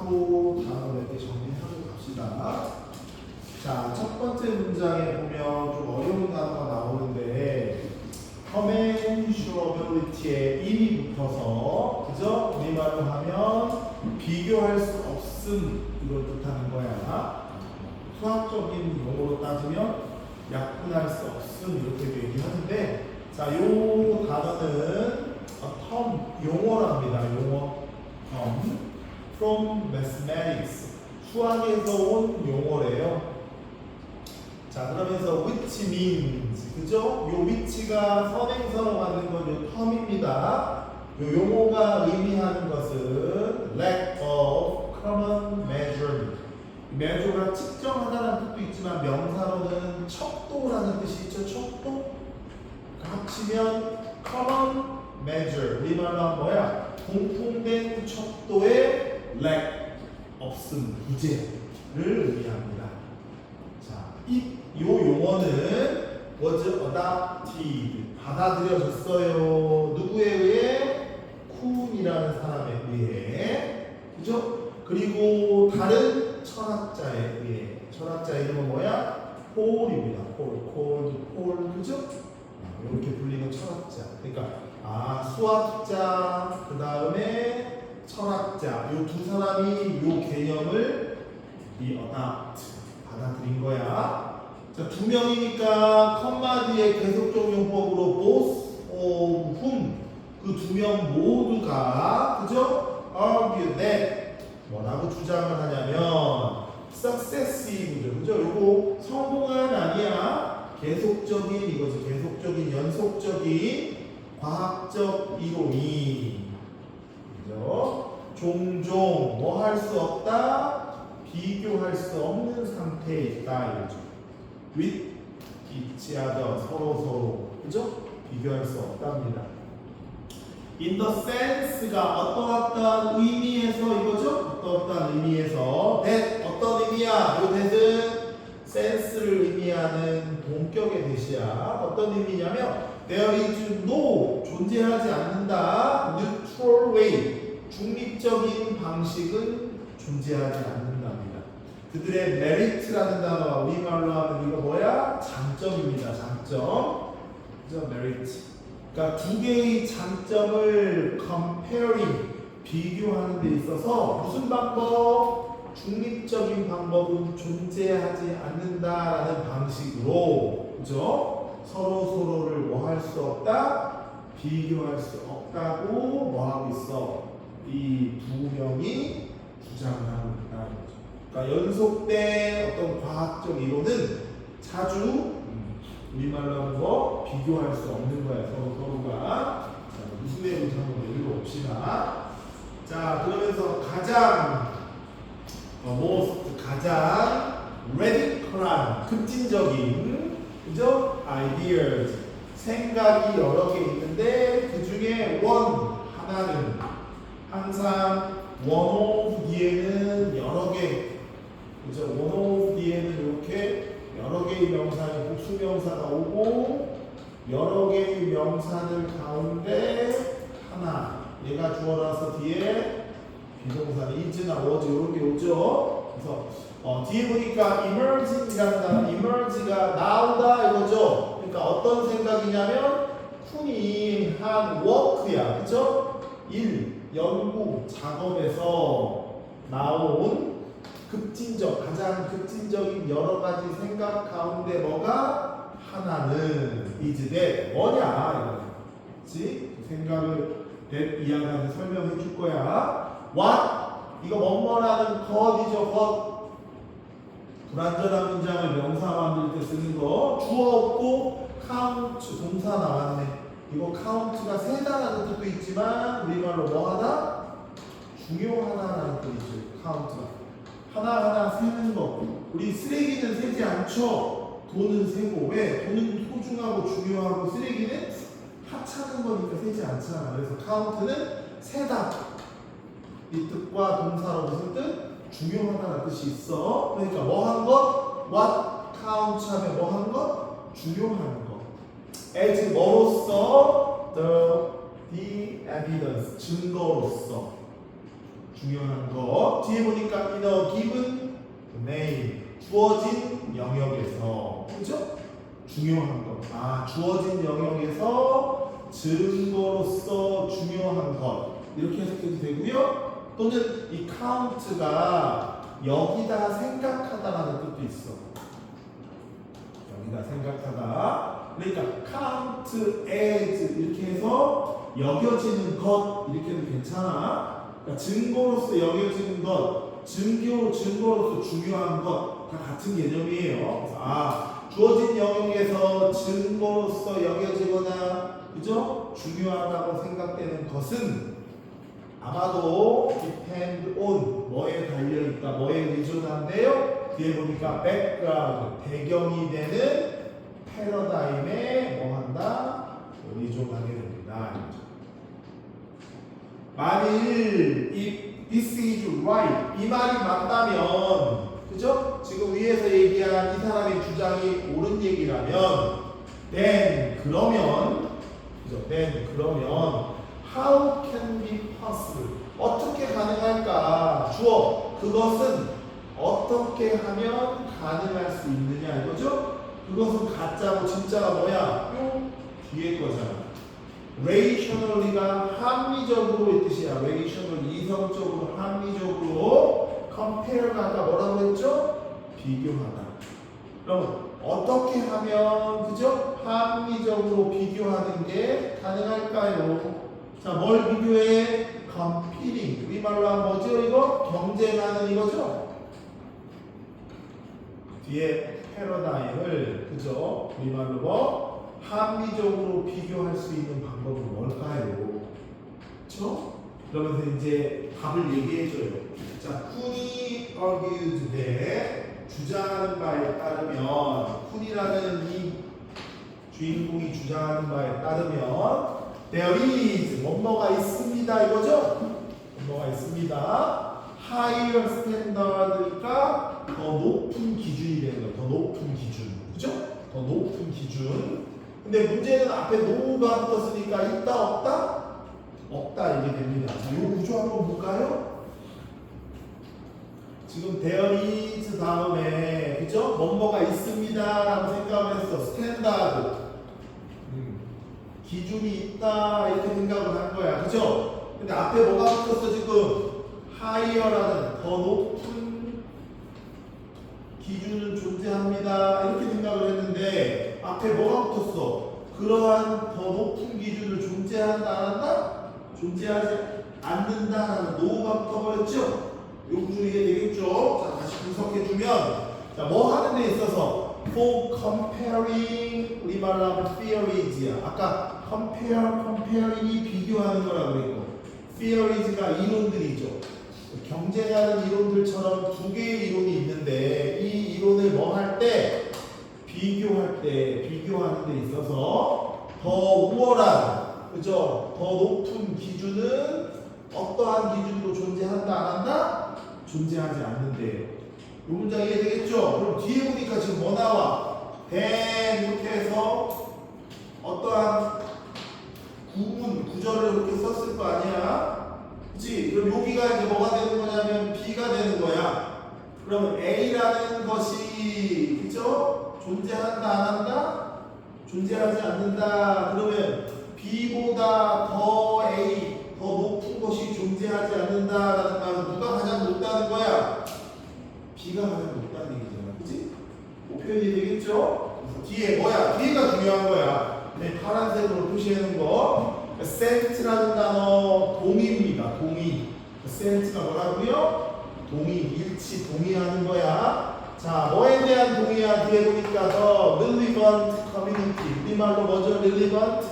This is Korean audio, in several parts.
하고 다음 몇 개 정리하고 갑시다. 자, 첫 번째 문장에 보면 좀 어려운 단어가 나오는데 commensurability에 이미 붙어서 그죠? 우리말로 하면 비교할 수 없음 이걸 뜻하는 거야. 수학적인 용어로 따지면 약분할 수 없음 이렇게 얘기하는데 자, 요 단어는 term 용어랍니다. 용어 term from mathematics 수학에서 온 용어래요. 자, 그러면서 which means 그죠? 요 which가 선행사로 가는 건 요 term입니다. 요 용어가 의미하는 것은 lack of common measurement. measure가 측정하다라는 뜻도 있지만 명사로는 척도라는 뜻이 있죠. 척도. 합치면 common measure. 우리말로 하면 뭐야? 공통된 척도의 lack 없음, 부재를 의미합니다. 자, 요 용어는 was adopted 받아들여졌어요. 누구에 의해? 쿤이라는 사람에 의해. 그죠? 그리고 다른 철학자에 의해. 철학자 이름은 뭐야? 폴입니다. 폴. 그죠? 이렇게 불리는 철학자. 그러니까 수학자 그 다음에 철학자 요 두 사람이 요 개념을 adopt 받아들인 거야. 자, 두 명이니까 컴마 뒤에 계속적 용법으로 both of whom 그 두 명 모두가 그죠? argue that 뭐라고 주장을 하냐면 successive 그죠? 요거 성공은 아니야. 계속적인 이거지. 계속적인 연속적인 과학적 이론이 그죠? 종종 뭐 할 수 없다. 비교할 수 없는 상태에 있다 이거죠. with each other 서로 그죠? 비교할 수 없답니다. in the sense가 어떠한 의미에서 이거죠? 어떠한 의미에서 that 어떤 의미야? 요 that은 sense를 의미하는 동격의 대시야. 어떤 의미냐면 there is no 존재하지 않는다. neutral way 중립적인 방식은 존재하지 않는답니다. 그들의 merit라는 단어가 우리말로 하면 이거 뭐야? 장점입니다. 장점. 그죠? merit. 그러니까 두 개의 장점을 comparing 비교하는 데 있어서 무슨 방법? 중립적인 방법은 존재하지 않는다라는 방식으로 그죠? 서로를 뭐 할 수 없다? 비교할 수 없다고 뭐 하고 있어? 이 두 명이 주장하고 있다는 거죠. 그러니까 연속된 어떤 과학적 이론은 자주 우리말로 하는 거 비교할 수 없는 거야. 서로가. 자, 무슨 내용인지 한번 읽어봅시다. 자, 그러면서 가장 가장 radical한 급진적인 그죠? ideas 생각이 여러 개 있는데 그 중에 하나는 항상 one of 뒤에는 여러 개 그죠? one of 뒤에는 이렇게 여러 개의 명사의 복수명사가 오고 여러 개의 명사들 가운데 하나 얘가 주어라서 뒤에 비동사는 is나 was 이런 게 오죠. 그래서 뒤에 보니까 emerging이라는 단어 emerge가 나오다 이거죠. 그러니까 어떤 생각이냐면 쿤이 한 워크야. 그죠? 연구, 작업에서 나온 가장 급진적인 여러 가지 생각 가운데 뭐가 하나는 is that 뭐냐 그렇지? 생각을 that 이야기하는 설명해 줄 거야. what 이거 뭐뭐라는 것이죠. 것 불완전한 문장을 명사 만들 때 쓰는 거 주어 없고 count 동사 나왔네. 이거 count가 세다라는 뜻도 있지만 우리말로 뭐하다? 중요하다라는 뜻이죠. count가 하나하나 세는 거. 우리 쓰레기는 세지 않죠. 돈은 세고. 왜? 돈은 소중하고 중요하고 쓰레기는 하찮은 거니까 세지 않잖아. 그래서 count는 세다. 이 뜻과 동사로 무슨 뜻? 중요하다는 뜻이 있어. 그러니까 뭐 한 것? what count 하면 뭐 한 것? 중요한 것. as 뭐로서? the evidence 증거로서 중요한 것. 뒤에 보니까 in a given domain 주어진 영역에서 그죠? 중요한 것. 주어진 영역에서 증거로서 중요한 것 이렇게 해석해도 되고요. 또는 이 count가 여기다 생각하다라는 뜻도 있어. 여기다 생각하다. 그러니까 count as 이렇게 해서 여겨지는 것 이렇게 해도 괜찮아. 그러니까 증거로서 여겨지는 것, 증거로서 중요한 것 다 같은 개념이에요. 그래서 주어진 영역에서 증거로서 여겨지거나 그죠? 중요하다고 생각되는 것은 아마도 depend on 뭐에 달려있다, 뭐에 의존한데요. 뒤에 보니까 background 배경이 되는 패러다임에 뭐한다? 의존하게 됩니다. 만일 if this is right 이 말이 맞다면 그죠? 지금 위에서 얘기한 이 사람의 주장이 옳은 얘기라면 then 그러면 그죠? then 그러면 how can be possible 어떻게 가능할까? 주어 그것은 어떻게 하면 가능할 수 있느냐 이거죠? 그것은 가짜고 진짜가 뭐야? 요 뒤에 거잖아. rationally가 합리적으로 이 뜻이야. rational 이성적으로 합리적으로 compare가 아까 뭐라고 했죠? 비교하다. 그럼 어떻게 하면 그죠? 합리적으로 비교하는 게 가능할까요? 자, 뭘 비교해? competing. 우리말로 하면 뭐죠? 이거 경쟁하는 이거죠? 뒤에 패러다임을 그죠? 우리말로 뭐 합리적으로 비교할 수 있는 방법은 뭘까요? 그렇죠? 그러면서 이제 답을 얘기해줘요. 자, 쿤이 argued that 주장하는 바에 따르면 쿤이라는 이 주인공이 주장하는 바에 따르면 there is 뭐뭐가 있습니다 이거죠? 뭐뭐가 있습니다. higher standard니까 더 높은 기준이 되는 거예요. 더 높은 기준. 그죠? 더 높은 기준. 근데 문제는 앞에 no가 붙었으니까 있다 없다? 없다 이게 됩니다. 자, 이 구조 한번 볼까요? 지금 there is 다음에 그죠? 뭐뭐가 있습니다 라고 생각을 했어. 스탠다드 기준이 있다 이렇게 생각을 한 거야. 그죠? 근데 앞에 뭐가 붙었어 지금? higher라는 더 높은 기준은 존재합니다 이렇게 생각을 했는데 앞에 뭐가 붙었어? 그러한 더 높은 기준을 존재한다 안 한다? 존재하지 않는다라는 노가 붙어버렸죠? 요 구조 이해되겠죠? 자, 다시 분석해주면 자, 뭐 하는 데 있어서 for comparing 우리말로 theories야. 아까 comparing이 비교하는 거라고 그랬고 theories가 이론들이죠. 경쟁하는 이론들처럼 두 개의 이론이 있는데 이 이론을 뭐 할 때 비교할 때 비교하는 데 있어서 더 우월한 그죠? 더 높은 기준은 어떠한 기준으로 존재한다 안 한다? 존재하지 않는데요. 이 문장 이해되겠죠? 그럼 뒤에 보니까 지금 뭐 나와? then 이렇게 해서 어떠한 구절을 이렇게 썼을 거 아니야? 그치? 그럼 여기가 이제 뭐가 되는 거냐면 B가 되는 거야. 그러면 A라는 것이 그죠? 존재한다 안 한다? 존재하지 않는다. 그러면 B보다 더 A 더 높은 것이 존재하지 않는다라는 말은 누가 가장 높다는 거야? B가 가장 높다는 얘기잖아. 그치? 뭐 표현이 되겠죠? 그래서 뒤에 뭐야? 뒤에가 중요한 거야. 네, 파란색으로 표시해놓은 거. assent라는 단어 동의입니다. 동의. assent가 뭐라고요? 동의, 일치, 동의하는 거야. 자, 뭐에 대한 동의야? 뒤에 보니까 더 relevant community. 우리말로 뭐죠? relevant?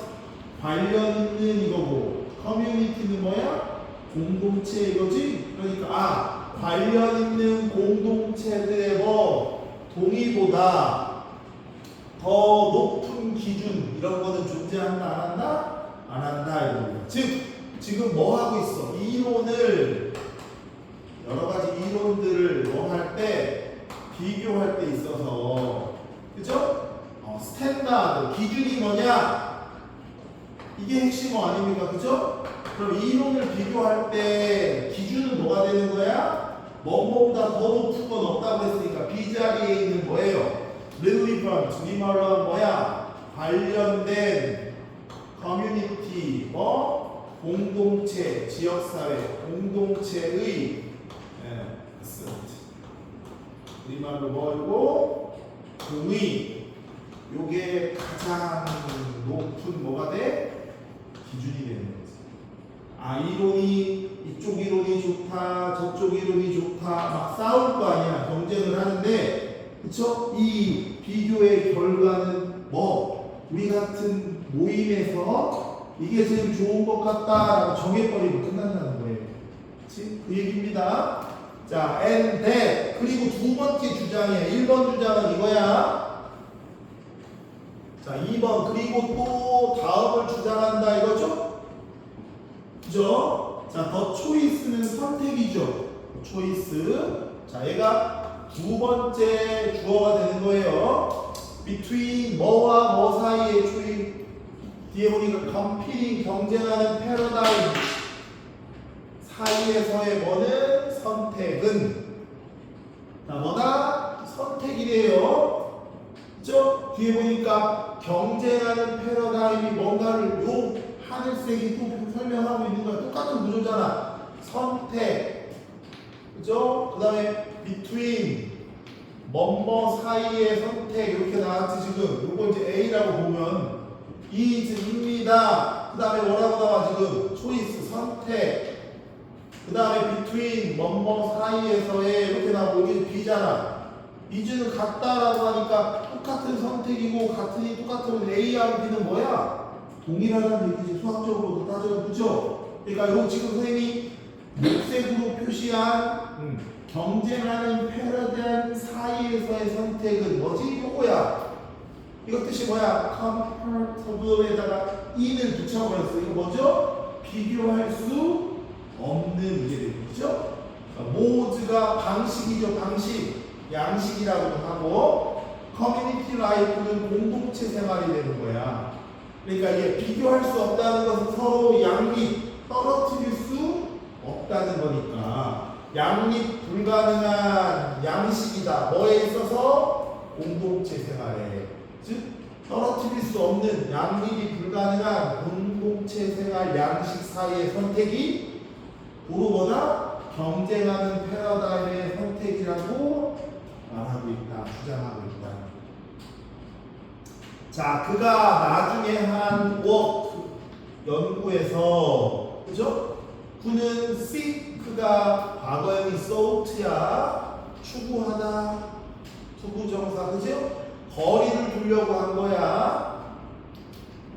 관련 있는 이거고. community는 뭐야? 공동체 이거지? 그러니까 관련 있는 공동체들의 뭐 동의보다 더 높은 기준 이런 거는 존재한다 안 한다? 안 한다 이겁니다. 즉 지금 뭐 하고 있어? 이론을 여러 가지 이론들을 뭐 할 때 비교할 때 있어서 그죠? 스탠다드 기준이 뭐냐? 이게 핵심 뭐 아닙니까? 그죠? 그럼 이론을 비교할 때 기준은 뭐가 되는 거야? 뭐뭐보다 더 높은 건 없다고 했으니까 B자리에 있는 뭐예요? relevant, 우리말로 하면 뭐야? 관련된 커뮤니티, 공동체, 지역사회, 공동체의 우리말로 뭐고? 공의. 요게 가장 높은 뭐가 돼? 기준이 되는 거지. 아, 이론이 이쪽 이론이 좋다, 저쪽 이론이 좋다, 막 싸울 거 아니야. 경쟁을 하는데, 그쵸? 이 비교의 결과는 우리 같은 모임에서 이게 제일 좋은 것 같다라고 정해버리고 끝난다는 거예요. 그치? 그 얘기입니다. 자, and that. 그리고 두 번째 주장이야. 1번 주장은 이거야. 자, 2번. 그리고 또 다음을 주장한다 이거죠? 그죠? 자, 더 초이스는 선택이죠. 초이스. 자, 얘가 두 번째 주어가 되는 거예요. between 뭐와 뭐 사이의 초이. 뒤에 보니까 competing 경쟁하는 패러다임 사이에서의 뭐는 선택은 자, 뭐다? 선택이래요. 그죠? 뒤에 보니까 경쟁하는 패러다임이 뭔가를 요 하늘색이 또 설명하고 있는 거야. 똑같은 구조잖아. 선택. 그죠? 그 다음에 between 뭐뭐 사이의 선택 이렇게 나왔지 지금. 요거 이제 A라고 보면 is입니다. 그 다음에 뭐라고 나와 지금? choice 선택. 그 다음에 between 뭐뭐 사이에서의 이렇게 나오고 여기 B잖아. is는 같다라고 하니까 똑같은 선택이고 같으니 똑같으면 A하고 B는 뭐야? 동일하다는 얘기지. 수학적으로도 따져도 그죠? 그러니까 요 지금 선생님이 녹색으로 표시한 경쟁하는 패러다임 사이에서의 선택은 뭐지? 요거야. 이거 뜻이 뭐야? comparable에다가 in을 붙여버렸어. 이거 뭐죠? 비교할 수 없는 게 되겠죠? 모드가 방식이죠. 방식. 양식이라고도 하고 커뮤니티 라이프는 공동체 생활이 되는 거야. 그러니까 이게 비교할 수 없다는 것은 서로 양립, 떨어뜨릴 수 없다는 거니까 양립 불가능한 양식이다. 뭐에 있어서? 공동체 생활에. 즉 떨어뜨릴 수 없는 양립이 불가능한 공동체 생활 양식 사이의 선택이 고루 뭐다? 경쟁하는 패러다임의 선택이라고 말하고 있다. 주장하고 있다. 자, 그가 나중에 한 연구에서 그죠? 그는 seek가 과거형이 sought야. 추구하다. 투부정사 그죠? 거리를 두려고 한 거야.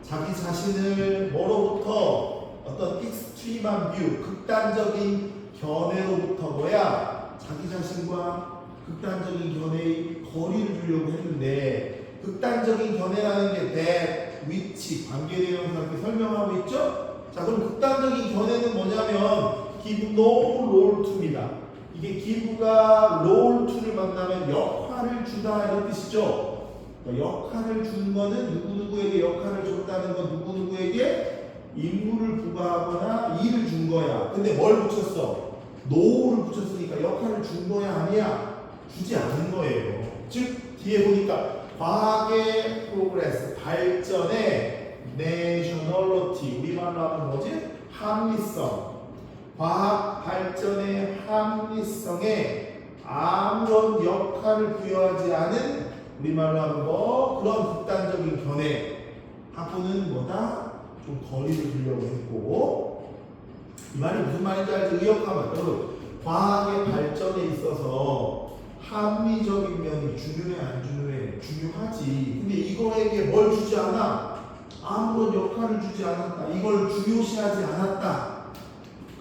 자기 자신을 뭐로부터 어떤 extreme한 view, 극단적인 견해로부터 뭐야? 자기 자신과 극단적인 견해의 거리를 두려고 했는데 극단적인 견해라는 게 that, which, 관계대명사 이렇게 설명하고 있죠? 자, 그럼 극단적인 견해는 뭐냐면 give no role to입니다. 이게 give가 role to를 만나면 역할을 주다 이런 뜻이죠. 역할을 준 거는 누구누구에게 역할을 줬다는 건 누구누구에게 임무를 부과하거나 일을 준 거야. 근데 뭘 붙였어? no를 붙였으니까 역할을 준 거야 아니야? 주지 않은 거예요. 즉 뒤에 보니까 과학의 프로그레스, 발전의 내셔널리티, 우리말로 하면 뭐지? 합리성. 과학 발전의 합리성에 아무런 역할을 부여하지 않은 우리말로 하면 뭐 그런 극단적인 견해 하고는 뭐다? 좀 거리를 두려고 했고 이 말이 무슨 말인지 알지? 의역하면 여러분 과학의 발전에 있어서 합리적인 면이 중요해 안 중요해? 중요하지. 근데 이거에게 뭘 주지 않아? 아무런 역할을 주지 않았다. 이걸 중요시하지 않았다.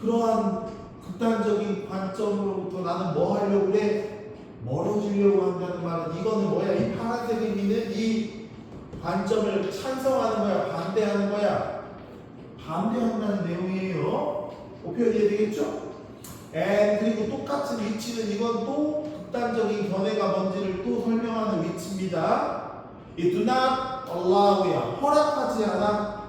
그러한 극단적인 관점으로부터 나는 뭐 하려고 그래? 멀어지려고 한다는 말은 이거는 뭐야? 이 파란색 의미는 이 관점을 찬성하는 거야? 반대하는 거야? 반대한다는 내용이에요. 표현 이해되겠죠? 그리고 똑같은 위치는 이건 또 극단적인 견해가 뭔지를 또 설명하는 위치입니다. 이 do not allow야 허락하지 않아.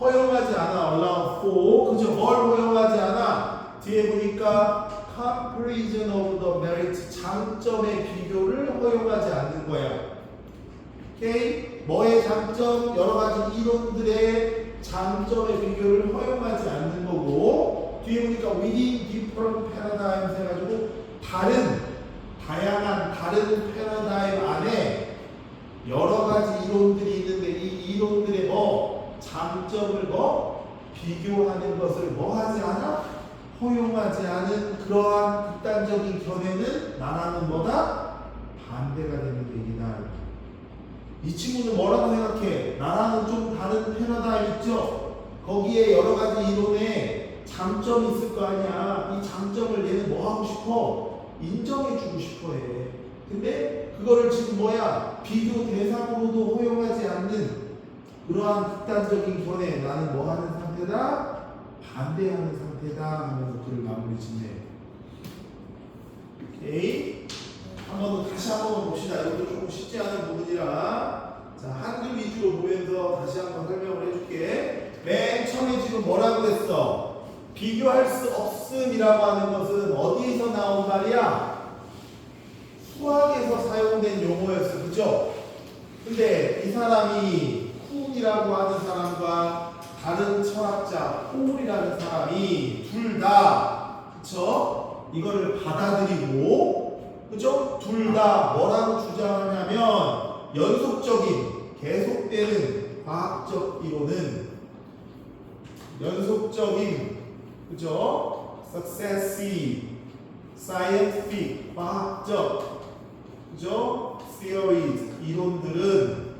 허용하지 않아. allow for. 그죠? 뭘 허용하지 않아? 뒤에 보니까 comparison of the merit. 장점의 비교를 허용하지 않는 거야. 오케이? 뭐의 장점? 여러 가지 이론들의 장점의 비교를 허용하지 않는 거고, 뒤에 보니까 within different paradigms 해가지고 다양한 다른 패러다임 안에 여러 가지 이론들이 있는데 이 이론들의 장점을 비교하는 것을 하지 않아? 허용하지 않은 그러한 극단적인 견해는 나라는 반대가 되는 얘기다. 이 친구는 뭐라고 생각해? 나라는 좀 다른 패러다임 있죠? 거기에 여러 가지 이론에 장점이 있을 거 아니야. 이 장점을 얘는 하고 싶어? 인정해주고 싶어 해. 근데 그거를 지금 비교 대상으로도 허용하지 않는 그러한 극단적인 견해. 나는 하는 상태다? 반대하는 상태다 하면서 글을 마무리 짓네. 오케이. 다시 한번 봅시다. 이것도 조금 쉽지 않은 부분이라. 자, 한글 위주로 보면서 다시 한번 설명을 해줄게. 맨 처음에 지금 뭐라고 그랬어? 비교할 수 없음이라고 하는 것은 어디에서 나온 말이야? 수학에서 사용된 용어였어. 그죠? 근데 이 사람이 쿤이라고 하는 사람과 다른 철학자 폴이라는 사람이 둘 다 그쵸? 이거를 받아들이고 그죠? 둘 다 뭐라고 주장하냐면 연속적인 계속되는 과학적 이론은 연속적인 그죠? successive scientific 과학적 그죠? theories 이론들은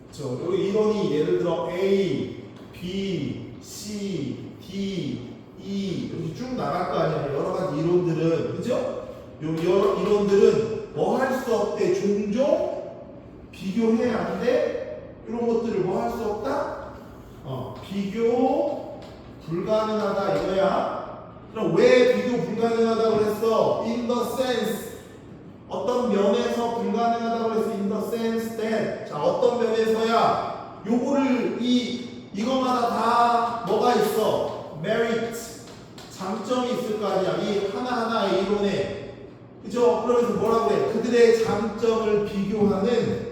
그죠? 여기 이론이 예를 들어 A, B, C, D, E 이렇게 쭉 나갈 거 아니야. 여러 가지 이론들은 그죠? 여러 이론들은 할 수 없대. 종종 비교해야 하는데 이런 것들을 할 수 없다? 비교 불가능하다 이거야. 그럼 왜 비교 불가능하다고 그랬어? In the sense 어떤 면에서 불가능하다고 그랬어? In the sense that 자 어떤 면에서야 요거를 이거마다 다 뭐가 있어? merit 장점이 있을 거 아니야. 이 하나하나의 이론에 그죠? 그러면서 뭐라고 그래? 그들의 장점을 비교하는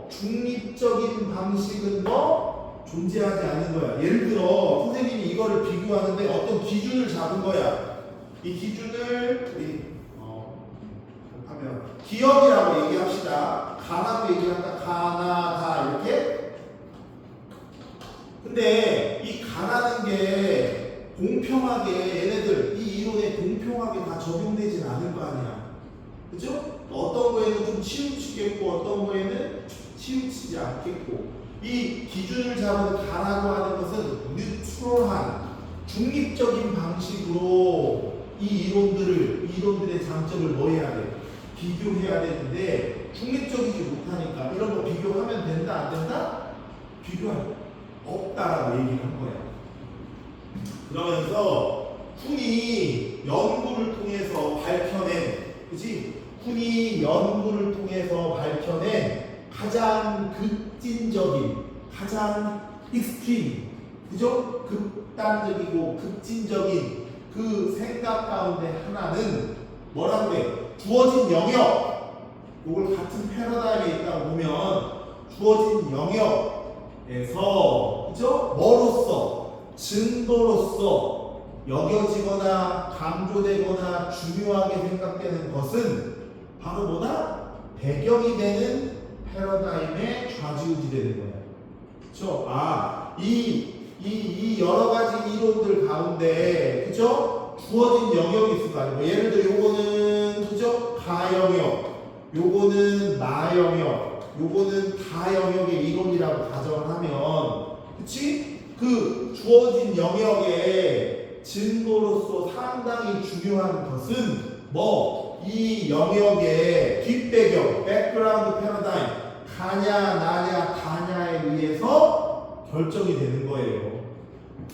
중립적인 방식은 존재하지 않는 거야. 예를 들어 선생님이 이거를 비교하는데 어떤 기준을 잡은 거야. 이 기준을 하면 기업이라고 얘기합시다. 가라고 얘기할까? 가나다 이렇게. 근데 이 가라는 게 공평하게 얘네들 이 이론에 공평하게 다 적용되진 않을 거 아니야. 그죠? 어떤 거에는 좀 치우치겠고 어떤 거에는 치우치지 않겠고 이 기준을 잡은 가라고 하는 것은 뉴트럴한 중립적인 방식으로 이 이론들의 장점을 해야 돼? 비교해야 되는데 중립적이지 못하니까 이런 거 비교하면 된다 안 된다? 비교할 없다라고 얘기를 한 거야. 그러면서 쿤이 연구를 통해서 밝혀낸 그치? 쿤이 연구를 통해서 밝혀낸 가장 극진적인 가장 익스트림 그죠? 극단적이고 극진적인 그 생각 가운데 하나는 뭐라고 해? 주어진 영역 이걸 같은 패러다임에 있다고 보면 주어진 영역에서 그죠? 뭐로서? 증거로서 여겨지거나 강조되거나 중요하게 생각되는 것은 바로 배경이 되는 패러다임에 좌지우지되는 거야. 그렇죠? 이 여러 가지 이론들 가운데 그죠? 주어진 영역이 있을 거 아니에요. 예를 들어 요거는 그죠? 가 영역, 요거는 나 영역, 요거는 다 영역의 이론이라고 가정을 하면 그치? 그 주어진 영역의 증거로서 상당히 중요한 것은 이 영역의 뒷배경, 백그라운드 패러다임, 가냐, 나냐, 다냐에 의해서 결정이 되는 거예요.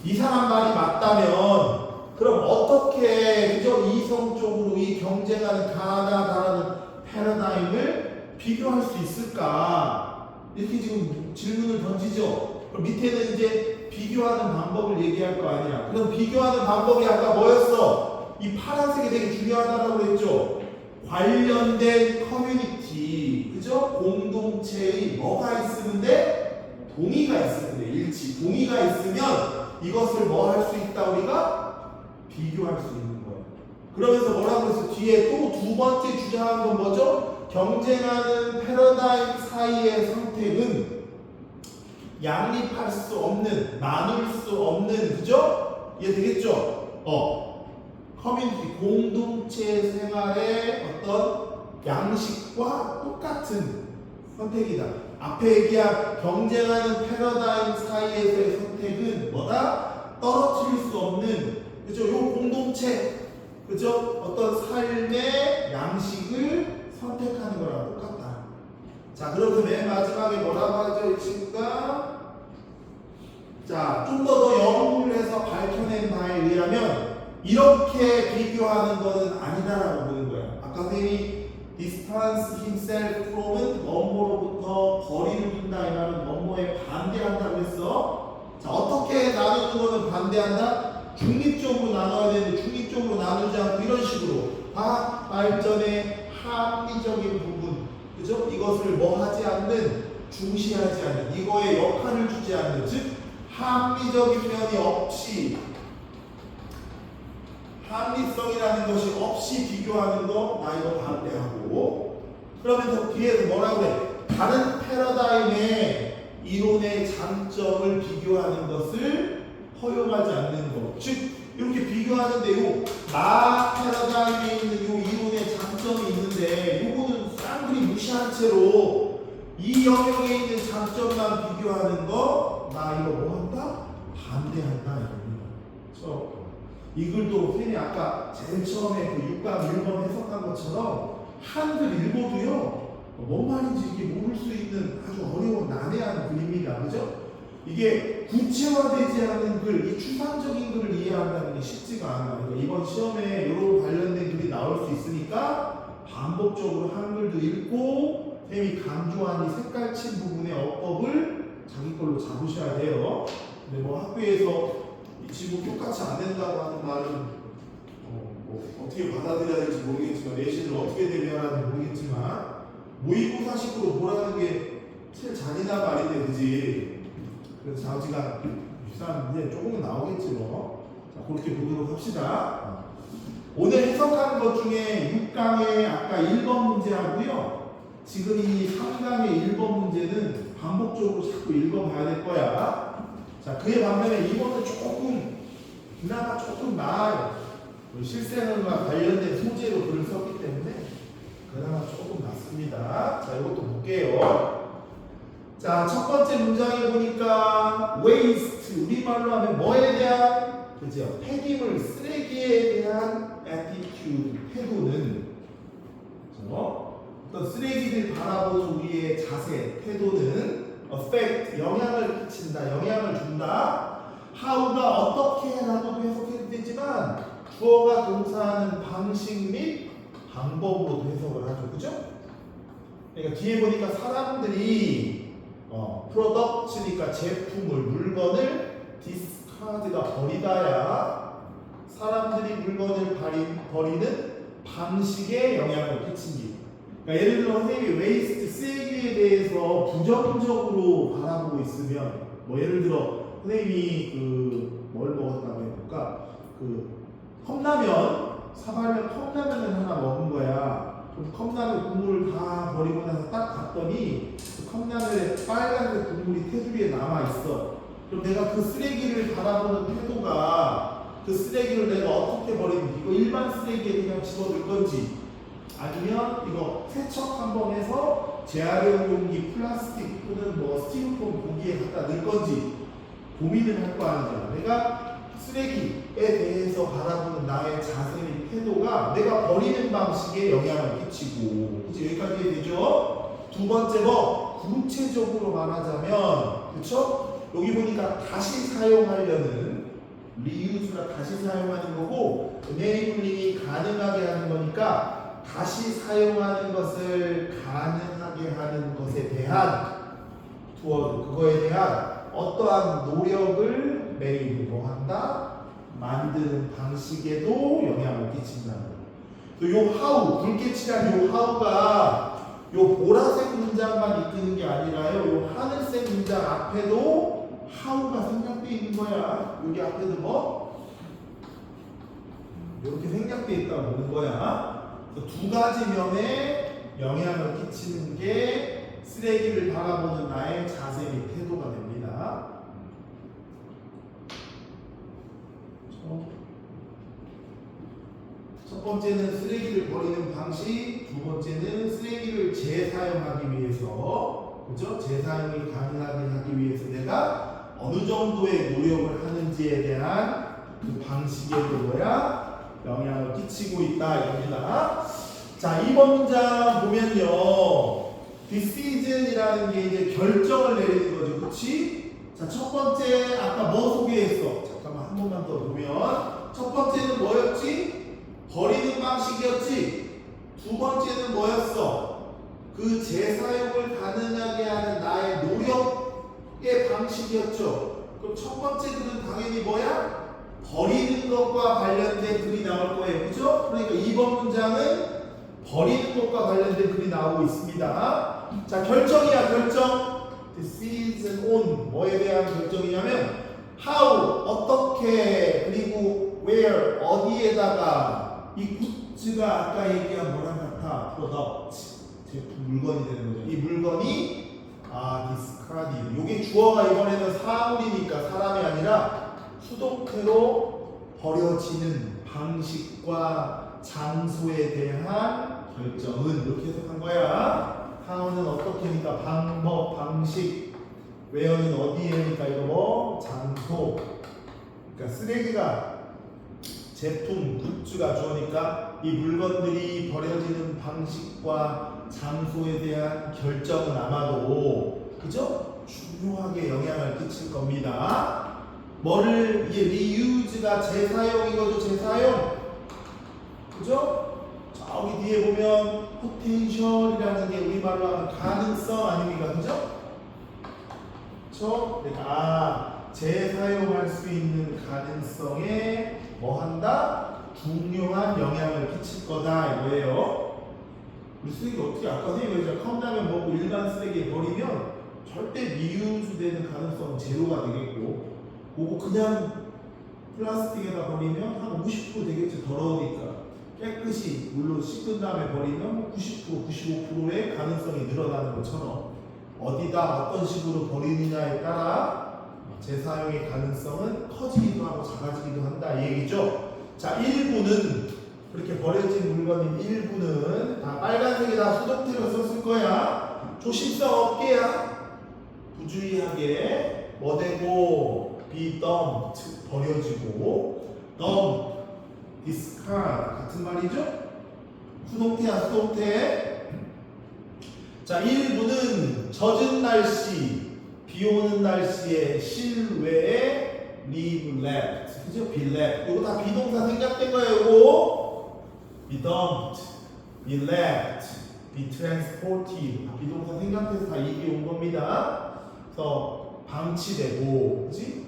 이 사람 말이 맞다면, 그럼 어떻게, 그죠? 이성적으로 이 경쟁하는 가나, 다라는 패러다임을 비교할 수 있을까? 이렇게 지금 질문을 던지죠? 그럼 밑에는 이제 비교하는 방법을 얘기할 거 아니야. 그럼 비교하는 방법이 아까 뭐였어? 이 파란색이 되게 중요하다고 그랬죠. 관련된 커뮤니티, 그죠? 공동체의 뭐가 있으면 돼? 동의가 있으면 돼. 일치. 동의가 있으면 이것을 뭐 할 수 있다 우리가? 비교할 수 있는 거야. 그러면서 뭐라고 했어? 뒤에 또 두 번째 주장한 건 뭐죠? 경쟁하는 패러다임 사이의 선택은 양립할 수 없는, 나눌 수 없는, 그죠? 이해 되겠죠? 커뮤니티, 공동체 생활의 어떤 양식과 똑같은 선택이다. 앞에 얘기한 경쟁하는 패러다임 사이에서의 선택은 뭐다? 떨어뜨릴 수 없는, 그죠? 요 공동체, 그죠? 어떤 삶의 양식을 선택하는 거랑 똑같다. 자, 그래서 맨 마지막에 뭐라고 하죠, 이 친구가? 자, 좀 더 연구를 해서 밝혀낸 바에 의하면 이렇게 비교하는 것은 아니다라고 보는 거야. 아까 선생님이 distance himself from은 뭐뭐로부터 거리를 둔다 이 말은 뭐뭐에 반대한다고 했어. 자, 어떻게 나누는 거는 반대한다? 중립적으로 나눠야 되는데 중립적으로 나누지 않고 이런 식으로 다 발전의 합리적인 부분, 그죠? 이것을 뭐 하지 않는, 중시하지 않는, 이거에 역할을 주지 않는, 즉 합리적인 면이 없이, 합리성이라는 것이 없이 비교하는 거 나 이거 반대하고. 그러면서 뒤에서 뭐라고 해? 다른 패러다임의 이론의 장점을 비교하는 것을 허용하지 않는 것. 즉 이렇게 비교하는데 나 패러다임에 있는 요 이론의 장점이 있는데 요거는 쌍그리 무시한 채로 이 영역에 있는 장점만 비교하는 거 나 이거 뭐 한다? 반대한다 이겁니다. 이 글도 선생님이 아까 제일 처음에 그 6강 1번 해석한 것처럼 한글 읽어도요 뭔 말인지 이게 모를 수 있는 아주 어려운 난해한 글입니다. 그죠? 이게 구체화되지 않은 글, 이 추상적인 글을 이해한다는 게 쉽지가 않아요. 그러니까 이번 시험에 이런 관련된 글이 나올 수 있으니까 반복적으로 한글도 읽고 선생님이 강조한 이 색깔친 부분의 어법을 자기 걸로 잡으셔야 돼요. 근데 뭐 학교에서 이 친구 똑같이 안 된다고 하는 말은 뭐 어떻게 받아들여야 될지 모르겠지만 내신을 어떻게 대비하는지 모르겠지만 모의고사식으로 보라는 게 제일 잔인한 말인데 그지? 그래서 자우지가 비싼 이제 조금은 나오겠지 뭐. 자, 그렇게 보도록 합시다. 오늘 해석하는 것 중에 6강의 아까 1번 문제하고요. 지금 이 3강의 1번 문제는 반복적으로 자꾸 읽어봐야 될 거야. 자, 그에 반면에 이번은 조금 그나마 조금 나아요. 실생활과 관련된 소재로 글을 썼기 때문에 그나마 조금 낫습니다. 자, 이것도 볼게요. 자, 첫 번째 문장에 보니까 waste, 우리말로 하면 뭐에 대한, 그죠? 폐기물, 쓰레기에 대한 attitude, 태도는, 그죠? 어떤 쓰레기를 바라보는 우리의 자세, 태도는 affect, 영향을 끼친다, 영향을 준다. how가 어떻게라도 해석해도 되지만 주어가 동사하는 방식 및 방법으로도 해석을 하죠. 그죠? 그러니까 뒤에 보니까 사람들이 product니까 제품을, 물건을 discard가 버리다야 사람들이 물건을 버리는 방식에 영향을 끼칩니다. 그러니까 예를 들어 선생님이 waste, 쓰레기에 대해서 부정적으로 바라보고 있으면 뭐 예를 들어 선생님이 뭘 먹었다고 해볼까? 컵라면, 사발면 컵라면을 하나 먹은 거야. 그럼 컵라면 국물을 다 버리고 나서 딱 봤더니 그 컵라면에 빨간색 국물이 테두리에 남아있어. 그럼 내가 그 쓰레기를 바라보는 태도가 그 쓰레기를 내가 어떻게 버리는지, 이거 일반 쓰레기에 그냥 집어넣을 건지 아니면 이거 세척 한번 해서 재활용 용기, 플라스틱 또는 뭐 스티로폼 고기에 갖다 넣을 건지 고민을 할 거 아니잖아. 내가 쓰레기에 대해서 바라보는 나의 자세의 태도가 내가 버리는 방식에 영향을 끼치고, 그치? 여기까지 이해되죠? 두 번째 거, 구체적으로 말하자면, 그쵸? 여기 보니까 다시 사용하려는, 리유즈가 다시 사용하는 거고, 에네이블링이 가능하게 하는 거니까 다시 사용하는 것을 가능하게 하는 것에 대한 투어드, 그거에 대한 어떠한 노력을 매일 뭐 한다? 만드는 방식에도 영향을 끼친다는 거예요. 요 how, 불빛이란 요 how가 요 보라색 문장만 이끄는 게 아니라요. 요 하늘색 문장 앞에도 how가 생략되어 있는 거야. 여기 앞에도 뭐? 이렇게 생략되어 있다고 보는 거야. 두 가지 면에 영향을 끼치는 게 쓰레기를 바라보는 나의 자세 및 태도가 됩니다. 첫 번째는 쓰레기를 버리는 방식, 두 번째는 쓰레기를 재사용하기 위해서, 그죠? 재사용이 가능하게 하기 위해서 내가 어느 정도의 노력을 하는지에 대한 그 방식에도 뭐야? 영향을 끼치고 있다 이겁니다. 자, 2번 문장 보면요. decision이라는 게 이제 결정을 내리는 거죠. 그치? 자, 첫 번째 아까 뭐 소개했어? 잠깐만 한 번만 더 보면 첫 번째는 뭐였지? 버리는 방식이었지. 두 번째는 뭐였어? 그 재사용을 가능하게 하는 나의 노력의 방식이었죠. 그럼 첫 번째들은 당연히 뭐야? 버리는 것과 관련된 글이 나올 거예요. 그죠? 그러니까 2번 문장은 버리는 것과 관련된 글이 나오고 있습니다. 자, 결정이야, 결정. decision on 뭐에 대한 결정이냐면 how, 어떻게, 그리고 where, 어디에다가 이 굿즈가 아까 얘기한 뭐랑 같아? product, 제품, 물건이 되는 거죠. 이 물건이 discarded. 이게 주어가 이번에는 사물이니까 사람이 아니라 수동태로 버려지는 방식과 장소에 대한 결정은 이렇게 해석한 거야. how는 어떻게니까 방법, 방식, where는 어디에니까 이거 뭐 장소. 그러니까 쓰레기가 제품, 굿즈가 주어니까 이 물건들이 버려지는 방식과 장소에 대한 결정은 아마도 그죠? 중요하게 영향을 끼칠 겁니다. 뭐를 이게 reuse가 재사용이거든. 재사용. 그죠? 저기 뒤에 보면 potential이라는 게 우리말로 하면 가능성 아닙니까? 그죠? 그렇죠? 그러니까 재사용할 수 있는 가능성에 뭐 한다? 중요한 영향을 끼칠 거다 이거예요. 우리 쓰레기 어떻게 아까 선생님이 컵라면 먹고 일반 쓰레기에 버리면 절대 리유즈 되는 가능성은 제로가 되겠고, 그거 그냥 플라스틱에다 버리면 한 50% 되겠지. 더러우니까. 깨끗이 물로 씻은 다음에 버리면 90%, 95%의 가능성이 늘어나는 것처럼 어디다 어떤 식으로 버리느냐에 따라 재사용의 가능성은 커지기도 하고 작아지기도 한다 이 얘기죠. 자, 일부는 그렇게 버려진 물건인 일부는 다 빨간색에다 수동태로 썼을 거야. 조심성 없게야. 부주의하게 뭐 되고 be dumped 버려지고 dump discard 같은 말이죠. 수동태야 수동태. 자, 일부는 젖은 날씨, 비 오는 날씨에 실외에 leave left, 그죠? be left. 이거 다 비동사 생략된 거예요. 이거 be dumped, be left, be transported. 비동사 생략돼서 다 이게 온 겁니다. 그래서 방치되고, 그지?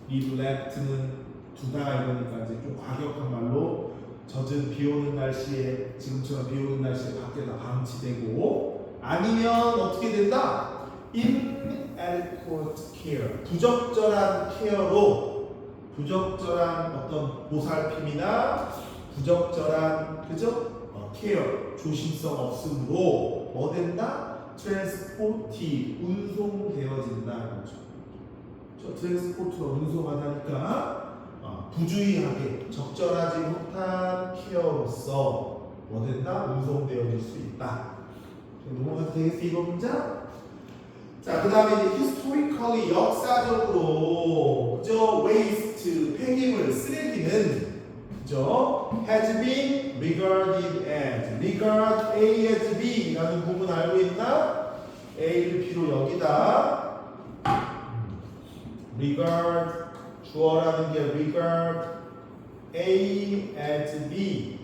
leave left는 두다 이러니까 이제 좀 과격한 말로 젖은 비 오는 날씨에, 지금처럼 비 오는 날씨에 밖에다 방치되고, 아니면 어떻게 된다? inadequate care, 부적절한 케어로, 부적절한 어떤 보살핌이나 부적절한 그죠? 케어, 조심성 없음으로 뭐 된다? transported, 운송되어진다 그렇죠. 저 트랜스포트가 운송하다니까 부주의하게 적절하지 못한 케어로서 뭐 된다? 운송되어질 수 있다. 넘어가도 되겠어 이번 문장? 자, 그 다음에 이제 historically 역사적으로 그죠? waste 폐기물 쓰레기는 그죠? has been regarded as regard A as B 라는 부분 알고 있나? A를 B로 여기다 regard 주어라는 게 regard A as B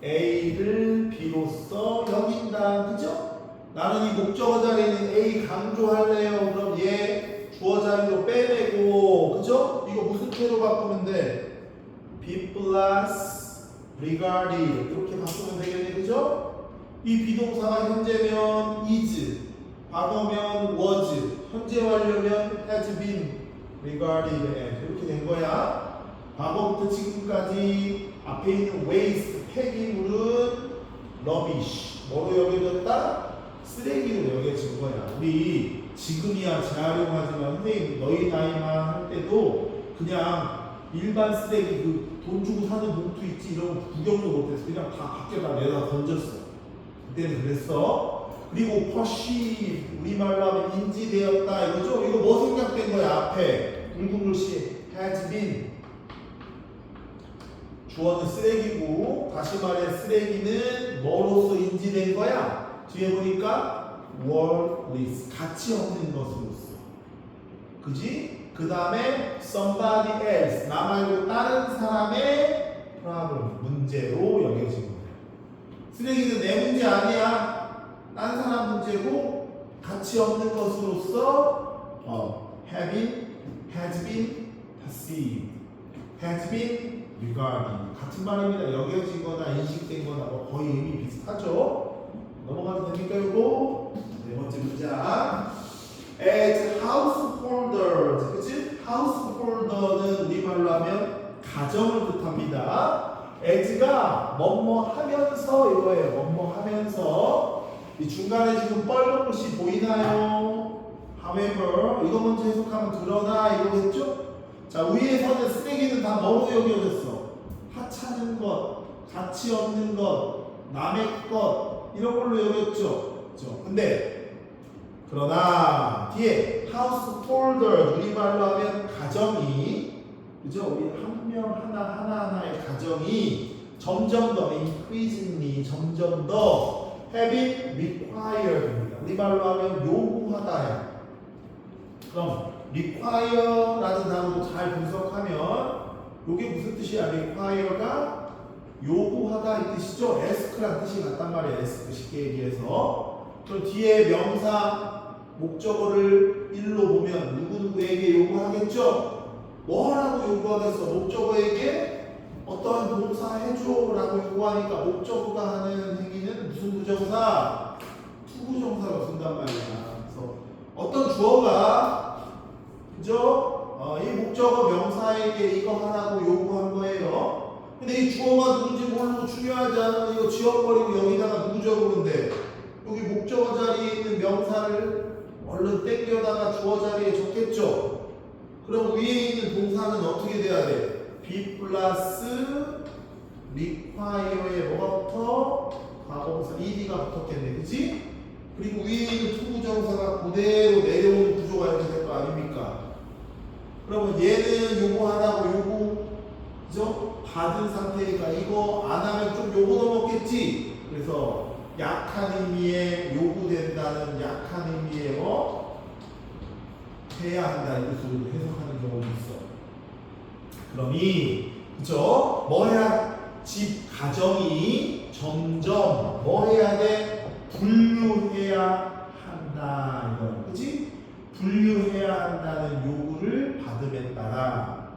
A를 B로서 여긴다 그죠? 나는 이 목적어 자리에는 A 강조할래요. 그럼 얘 주어 자리로 빼내고, 그죠? 이거 무슨 태로 바꾸면 돼? be plus regarded 이렇게 바꾸면 되겠네, 그죠? 이 비동사가 현재면 is, 과거면 was, 현재 완료면 has been regarded as 이렇게 된 거야. 과거부터 지금까지 앞에 있는 waste, 폐기물은 rubbish, 뭐로 여겨졌다? 쓰레기로 여겨진 거야. 우리 지금이야 재활용하지만 선생님 너희 나이만 할 때도 그냥 일반 쓰레기 그 돈 주고 사는 봉투 있지 이런 거 구경도 못했어. 그냥 다 밖에다 내다 던졌어. 그때는 그랬어. 그리고 perceive 우리말로 하면 인지되었다 이거죠. 이거 뭐 생략된 거야 앞에 굵은 글씨 has been 주어는 쓰레기고 다시 말해 쓰레기는 뭐로서 인지된 거야? 뒤에 보니까 worthless 가치 없는 것으로서 그지? 그 다음에 somebody else 나 말고 다른 사람의 problem 문제로 여겨진 거야. 쓰레기는 내 문제 아니야. 다른 사람 문제고 가치 없는 것으로서 has been perceived, has been regarded 같은 말입니다. 여겨진 거나 인식된 거나 뭐 거의 의미 비슷하죠. 넘어가도 됩니까 이거? 네 번째 문장 as householders 그치? householder는 우리말로 하면 가정을 뜻합니다. as가 뭐뭐 하면서 이거예요. 뭐뭐 하면서 이 중간에 지금 빨간 글씨 보이나요? however 이거 먼저 해석하면 그러나 이거겠죠? 자 위에서는 쓰레기는 다 뭐로 여겨졌어? 하찮은 것, 가치 없는 것, 남의 것 이런 걸로 여겼죠. 그렇죠? 근데 그러나 뒤에 householder 우리말로 하면 가정이 그죠? 우리 한 명 하나하나의 가정이 점점 더 increasingly 점점 더 having required입니다. 우리말로 하면 요구하다야. 그럼 require라는 단어도 잘 분석하면 이게 무슨 뜻이야? require가 요구하다 이 뜻이죠. ask란 뜻이 같단 말이에요. ask 쉽게 얘기해서. 그럼 뒤에 명사 목적어를 일로 보면 누구누구에게 요구하겠죠? 뭐라고 요구하겠어? 목적어에게 어떠한 동사 해줘라고 요구하니까 목적어가 하는 행위는 무슨 부정사? 투부정사가 쓴단 말이야. 그래서 어떤 주어가 그죠? 이 목적어 명사에게 이거 하라고 요구한 거예요. 근데 이 주어가 누군지 모르고 중요하지 않으면 이거 지워버리고 여기다가 누구 적으는데 여기 목적어 자리에 있는 명사를 얼른 땡겨다가 주어 자리에 적겠죠. 그럼 위에 있는 동사는 어떻게 돼야 돼? be 플러스 require에 뭐가 붙어? 과거분사 ed가 붙었겠네, 그치? 그리고 위에 있는 투부정사가 그대로 내려오는 구조가 이렇게 될 거 아닙니까? 그러면 얘는 요구하라고 요구, 그죠? 받은 상태니까 이거 안 하면 좀 요구 넘었겠지? 그래서 약한 의미의 요구된다는 약한 의미의 해야 한다 이렇게 해석하는 경우도 있어. 그럼 그죠? 뭐 해야 집 가정이 점점 뭐 해야 돼? 분류해야 한다 이거, 그렇지? 분류해야 한다는 요구를 받음에 따라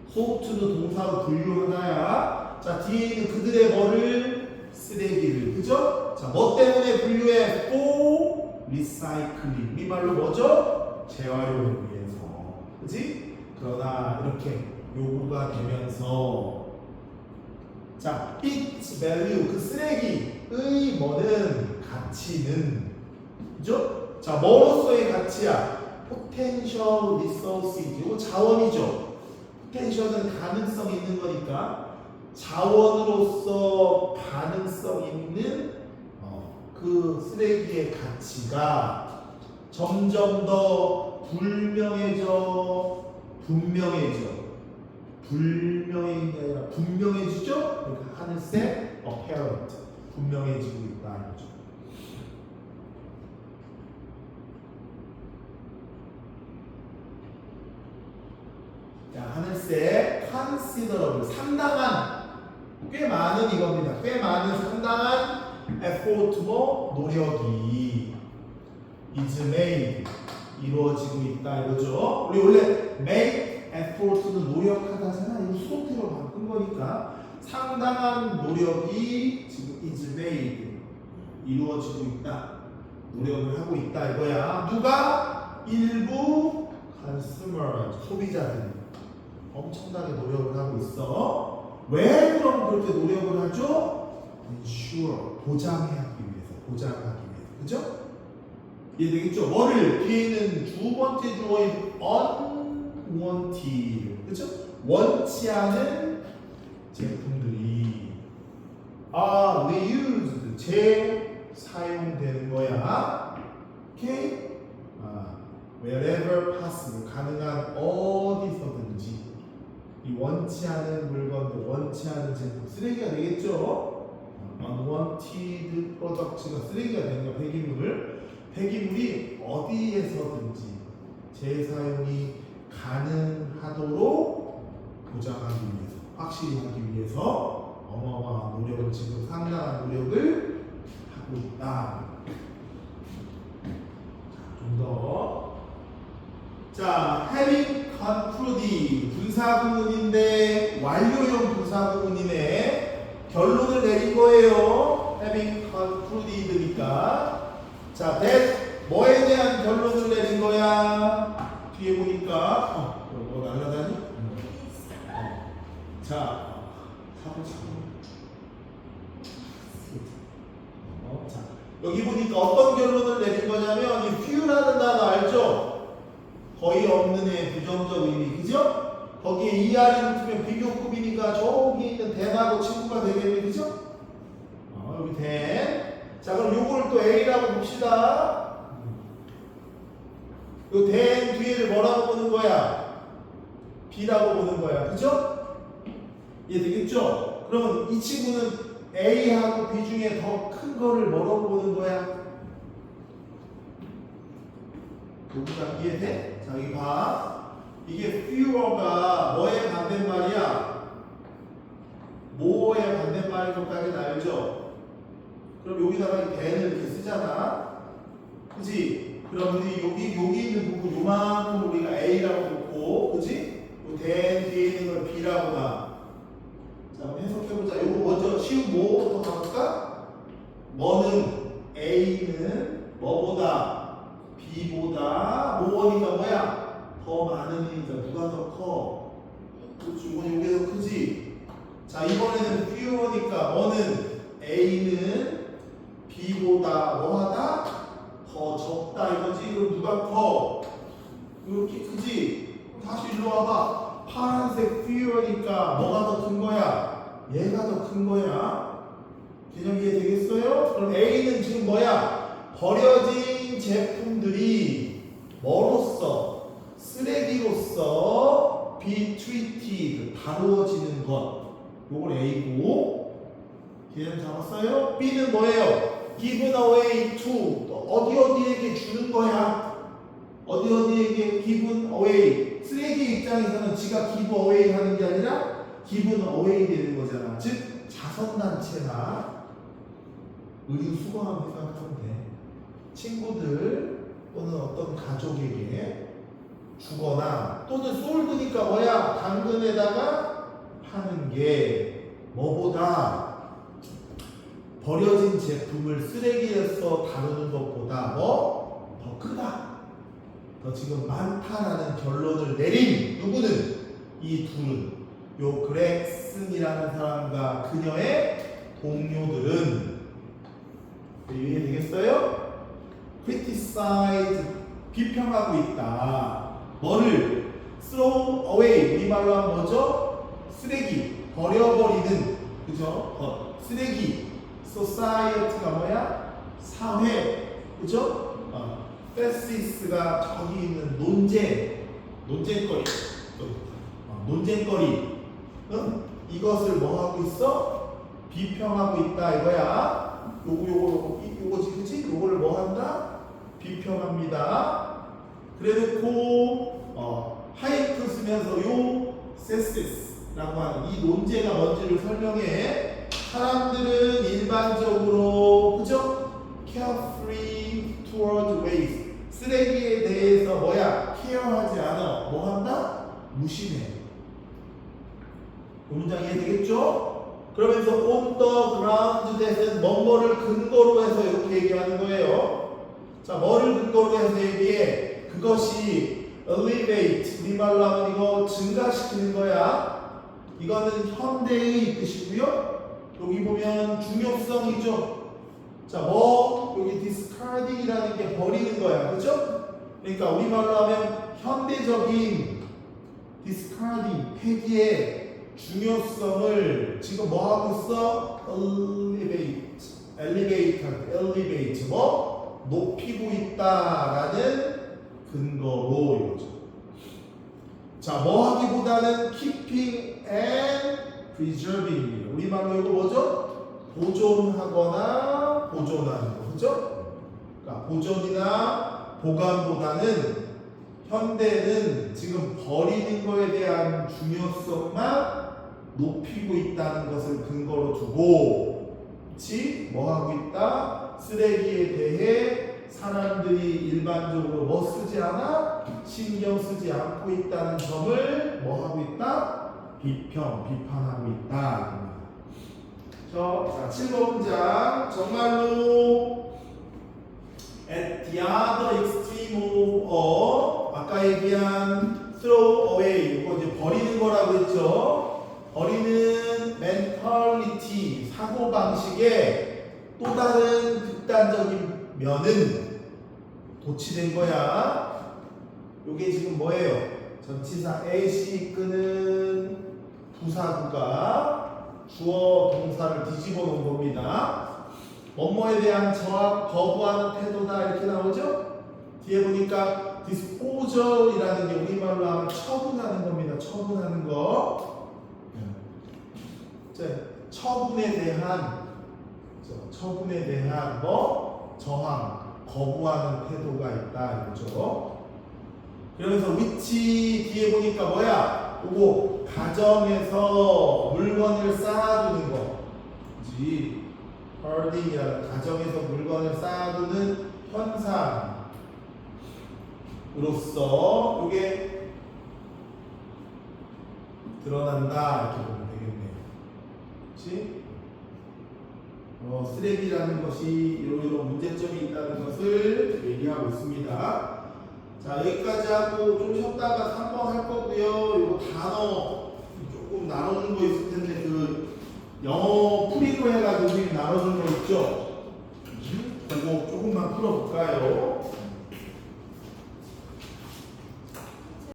소프트는 동사로 분류하나야. 자 뒤에 있는 그들의 뭐를 쓰레기를 그죠? 자 뭐 때문에 분류해? for recycling 이 말로 뭐죠? 재활용을 위해서 그지? 그러나 이렇게 요구가 되면서 자 its value 그 쓰레기의 뭐는 가치는 그죠? 자 뭐로서의 가치야? potential resources 이거 자원이죠. potential은 가능성 있는 거니까 자원으로서 가능성 있는 그 쓰레기의 가치가 점점 더 분명해져 불명해진 게 아니라 분명해지죠? 그러니까 하늘색 apparent 분명해지고 있다 이거죠. 자 하늘색 considerable 상당한 꽤 많은 이겁니다. 꽤 많은 상당한 effort 노력이 is made 이루어지고 있다 이거죠. 우리 원래 make effort는 노력하다잖아. 이거 수동태로 바꾼 거니까 상당한 노력이 지금 is made 이루어지고 있다. 노력을 하고 있다 이거야. 누가? 일부 consumer 소비자들이 엄청나게 노력을 하고 있어. 왜 그럼 그렇게 노력을 하죠? ensure 보장하기 위해서, 보장하기 위해서, 그죠? 이해되겠죠? 뭐를 뒤에 있는 두 번째 주어인 unwanted, 그죠? 원치 않은 제품들이 reused 재사용되는 거야. 오케이? wherever possible 가능한 어디서든지 이 원치 않은 물건들, 원치 않은 제품 쓰레기가 되겠죠? unwanted products가 쓰레기가 되는 거야. 폐기물이 어디에서든지 재사용이 가능하도록 보장하기 위해서, 확실히 하기 위해서 어마어마한 노력을 지금 상당한 노력을 하고 있다. 좀 더. 자, having concluded 분사구문인데 완료형 분사구문이네. 결론을 내린 거예요. having concluded니까. 자, that 뭐에 대한 결론을 내린 거야? 뒤에 보니까 뭐 날라다니? 자, 자, 여기 보니까 어떤 결론을 내린 거냐면 이 few라는 단어 알죠? 거의 없는 애 부정적 의미, 그죠? 거기에 ER이 붙으면 비교급이니까 저기 있는 than하고 친구가 되겠네, 그죠? 여기 than. 자, 그럼 요걸 또 A라고 봅시다. 요 than 뒤에를 뭐라고 보는 거야? B라고 보는 거야, 그죠? 이해되겠죠? 그러면 이 친구는 A하고 B 중에 더 큰 거를 뭐라고 보는 거야? 여기가 이해돼? 자, 여기 봐. 이게 fewer가 뭐의 반대말이야? more의 반대말인 것까지는 알죠? 그럼 여기다가 이 than을 이렇게 쓰잖아. 그지? 그럼 여기 있는 부분 요만큼 우리가 A라고 놓고, 그지? 요 than 뒤에 있는 걸 B라고 봐. 자, 한번 해석해보자. 요거 먼저 쉬운 뭐부터 가볼까? 뭐는 A는 뭐보다 B보다 뭐니까 뭐야? 더 많으니까 누가 더 커? 그렇지, 이건 요게 더 크지? 자, 이번에는 fewer니까 뭐는 A는 B보다 뭐하다? 더 적다 이거지? 그럼 누가 커? 이렇게 크지? 다시 일로 와봐. 파란색 fewer니까 뭐가 더 큰 거야? 얘가 더 큰 거야. 개념 이해되겠어요? 그럼 A는 지금 뭐야? 버려진 제품들이 뭐로써? 쓰레기로서 be treated 다루어지는 것. 요걸 A고. 개념 잡았어요? B는 뭐예요? given away to 어디에게 주는 거야? 어디에게 given away. 쓰레기 입장에서는 지가 give away 하는 게 아니라 given away 되는 거잖아. 즉 자선단체나 의료수거함 생각하면 돼. 친구들 또는 어떤 가족에게 주거나 또는 솔드니까 뭐야? 당근에다가 파는 게 뭐보다 버려진 제품을 쓰레기에서 다루는 것보다 뭐? 더 크다. 더 지금 많다라는 결론을 내린 누구는? 이 둘은 요 그렉슨이라는 사람과 그녀의 동료들은 이해되겠어요? criticize 비평하고 있다. 뭐를? throw away 우리말로 하면 뭐죠? 쓰레기 버려버리는 그죠? 쓰레기 society가 뭐야? 사회 그죠? 패시스가 저기 있는 논쟁거리 응? 이것을 뭐 하고 있어? 비평하고 있다 이거야. 요거지 그치? 요거를 뭐 한다? 비평합니다. 그래놓고 하이프 쓰면서 요 세시스라고 하는 이 논제가 뭔지를 설명해. 사람들은 일반적으로 그죠? carefree toward waste 쓰레기에 대해서 대해서 뭐야? 케어하지 않아. 뭐 한다? 무심해. 그 문장 이해되겠죠? 그러면서 on the ground that은 뭐뭐를 근거로 해서 이렇게 얘기하는 거예요. 자, 뭐를 근거로 해서 얘기해? 그것이 elevate, 우리 말로 하면 이거 증가시키는 거야. 이거는 현대의 뜻이고요. 여기 보면 중요성이죠. 자, 뭐 여기 discarding이라는 게 버리는 거야, 그렇죠? 그러니까 우리 말로 하면 현대적인 discarding, 폐기의 중요성을 지금 뭐 하고 있어? elevate, 뭐 높이고 있다라는 근거로 이거죠. 자, 뭐 하기보다는 keeping and preserving. 우리 말로 이거 뭐죠? 보존하거나 보존하는 거, 그죠? 그러니까 보존이나 보관보다는 현대는 지금 버리는 거에 대한 중요성만 높이고 있다는 것을 근거로 두고, 그치? 뭐 하고 있다? 쓰레기에 대해 사람들이 일반적으로 뭐 쓰지 않아? 신경 쓰지 않고 있다는 점을 뭐 하고 있다? 비판하고 있다. 자, 7번 문장. 정말로 at the other extreme of 아까 얘기한 throw away, 이거 이제 버리는 거라고 했죠. 버리는 mentality, 사고 방식의 또 다른 극단적인 면은 도치된 거야. 요게 지금 뭐예요? 전치사 at 이끄는 부사구가 주어 동사를 뒤집어 놓은 겁니다. 뭐뭐에 대한 저항, 거부하는 태도다 이렇게 나오죠? 뒤에 보니까 disposal이라는 게 우리말로 하면 처분하는 겁니다. 처분하는 거. 처분에 대한 뭐 저항, 거부하는 태도가 있다 이거죠. 그러면서 위치 뒤에 보니까 뭐야? 요거 가정에서 물건을 쌓아두는 거. 그지? hoarding이라는 가정에서 물건을 쌓아두는 현상으로서 요게 드러난다 이렇게 보면 되겠네요. 그렇지? 쓰레기라는 것이 이런 문제점이 있다는 것을 얘기하고 있습니다. 자, 여기까지 하고 좀 쉬었다가 3번 할 거고요. 이거 단어 조금 나눠준 거 있을 텐데 그 영어 풀이로 해가지고 나눠준 거 있죠? 그거 조금만 풀어볼까요?